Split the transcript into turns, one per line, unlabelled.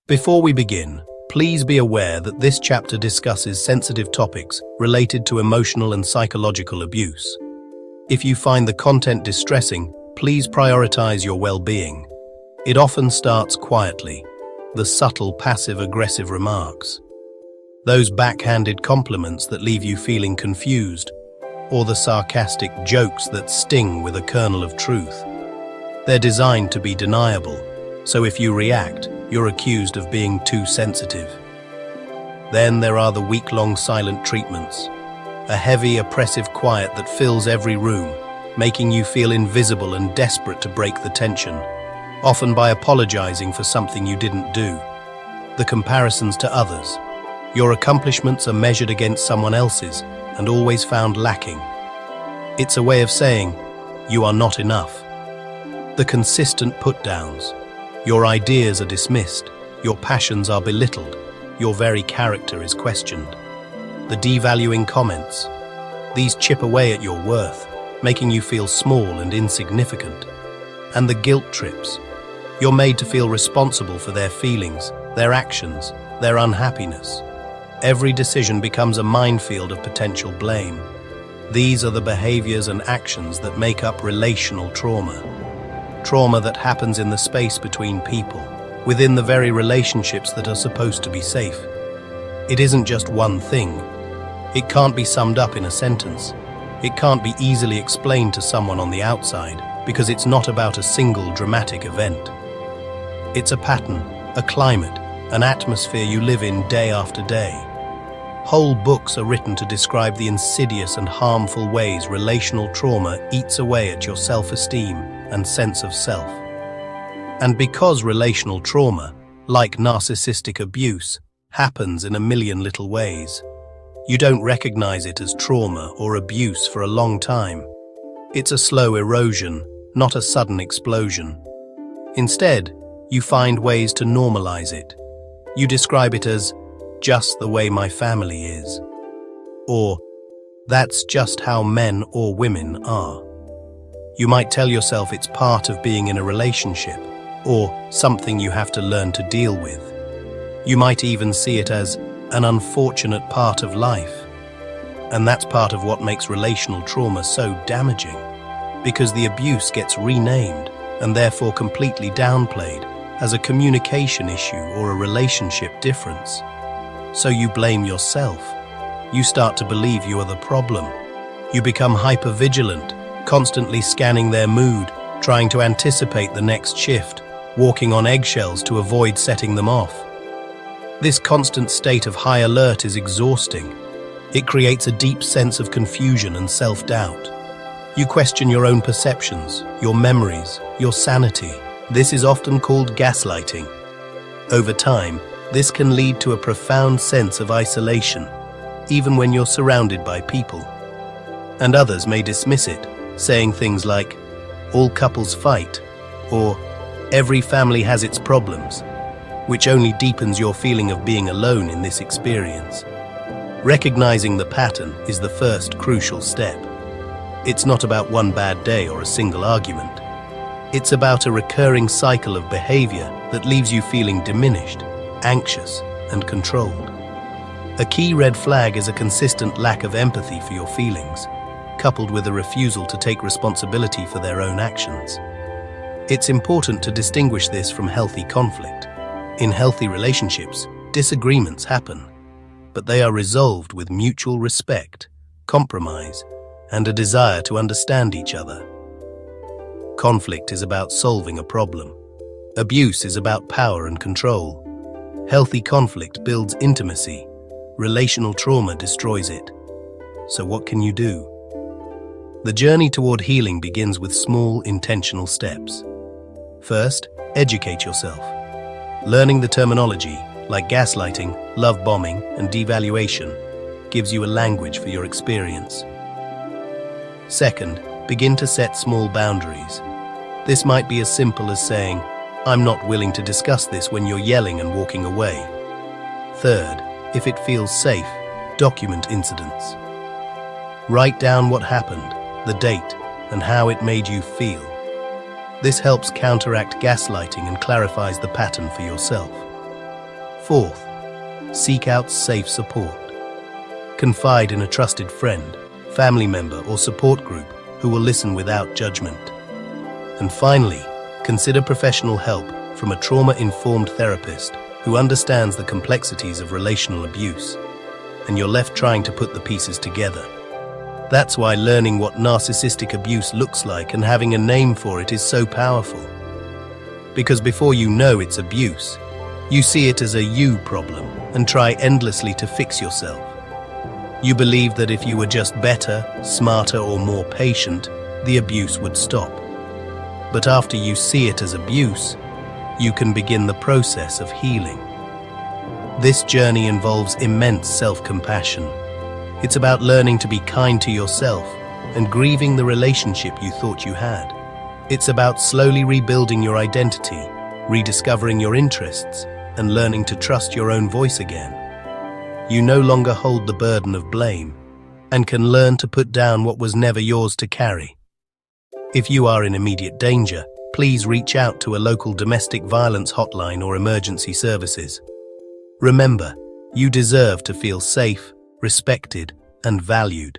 Before we begin, please be aware that this chapter discusses sensitive topics related to emotional and psychological abuse. If you find the content distressing, please prioritize your well-being. It often starts quietly, the subtle passive-aggressive remarks, those backhanded compliments that leave you feeling confused, or the sarcastic jokes that sting with a kernel of truth. They're designed to be deniable, so if you react, you're accused of being too sensitive. Then there are the week-long silent treatments, a heavy, oppressive quiet that fills every room, making you feel invisible and desperate to break the tension, often by apologizing for something you didn't do. The comparisons to others. Your accomplishments are measured against someone else's and always found lacking. It's a way of saying, you are not enough. The consistent put-downs. Your ideas are dismissed, your passions are belittled, your very character is questioned. The devaluing comments. These chip away at your worth, making you feel small and insignificant. And the guilt trips. You're made to feel responsible for their feelings, their actions, their unhappiness. Every decision becomes a minefield of potential blame. These are the behaviors and actions that make up relational trauma. Trauma that happens in the space between people, within the very relationships that are supposed to be safe. It isn't just one thing. It can't be summed up in a sentence. It can't be easily explained to someone on the outside, because it's not about a single dramatic event. It's a pattern, a climate, an atmosphere you live in day after day. Whole books are written to describe the insidious and harmful ways relational trauma eats away at your self-esteem and sense of self. And because relational trauma, like narcissistic abuse, happens in a million little ways, you don't recognize it as trauma or abuse for a long time. It's a slow erosion, not a sudden explosion. Instead, you find ways to normalize it. You describe it as just the way my family is, or that's just how men or women are. You might tell yourself it's part of being in a relationship, or something you have to learn to deal with. You might even see it as an unfortunate part of life. And that's part of what makes relational trauma so damaging, because the abuse gets renamed and therefore completely downplayed as a communication issue or a relationship difference. So you blame yourself. You start to believe you are the problem. You become hypervigilant, constantly scanning their mood, trying to anticipate the next shift, walking on eggshells to avoid setting them off. This constant state of high alert is exhausting. It creates a deep sense of confusion and self-doubt. You question your own perceptions, your memories, your sanity. This is often called gaslighting. Over time, this can lead to a profound sense of isolation, even when you're surrounded by people. And others may dismiss it, saying things like, all couples fight, or every family has its problems, which only deepens your feeling of being alone in this experience. Recognizing the pattern is the first crucial step. It's not about one bad day or a single argument. It's about a recurring cycle of behavior that leaves you feeling diminished, anxious, and controlled. A key red flag is a consistent lack of empathy for your feelings, coupled with a refusal to take responsibility for their own actions. It's important to distinguish this from healthy conflict. In healthy relationships, disagreements happen, but they are resolved with mutual respect, compromise, and a desire to understand each other. Conflict is about solving a problem. Abuse is about power and control. Healthy conflict builds intimacy. Relational trauma destroys it. So what can you do? The journey toward healing begins with small, intentional steps. First, educate yourself. Learning the terminology, like gaslighting, love bombing, and devaluation, gives you a language for your experience. Second, begin to set small boundaries. This might be as simple as saying, I'm not willing to discuss this when you're yelling and walking away. Third, if it feels safe, document incidents. Write down what happened, the date, and how it made you feel. This helps counteract gaslighting and clarifies the pattern for yourself. Fourth, seek out safe support. Confide in a trusted friend, family member, or support group who will listen without judgment. And finally, consider professional help from a trauma-informed therapist who understands the complexities of relational abuse, and you're left trying to put the pieces together. That's why learning what narcissistic abuse looks like and having a name for it is so powerful. Because before you know it's abuse, you see it as a you problem and try endlessly to fix yourself. You believe that if you were just better, smarter, or more patient, the abuse would stop. But after you see it as abuse, you can begin the process of healing. This journey involves immense self-compassion. It's about learning to be kind to yourself and grieving the relationship you thought you had. It's about slowly rebuilding your identity, rediscovering your interests, and learning to trust your own voice again. You no longer hold the burden of blame and can learn to put down what was never yours to carry. If you are in immediate danger, please reach out to a local domestic violence hotline or emergency services. Remember, you deserve to feel safe, respected, and valued.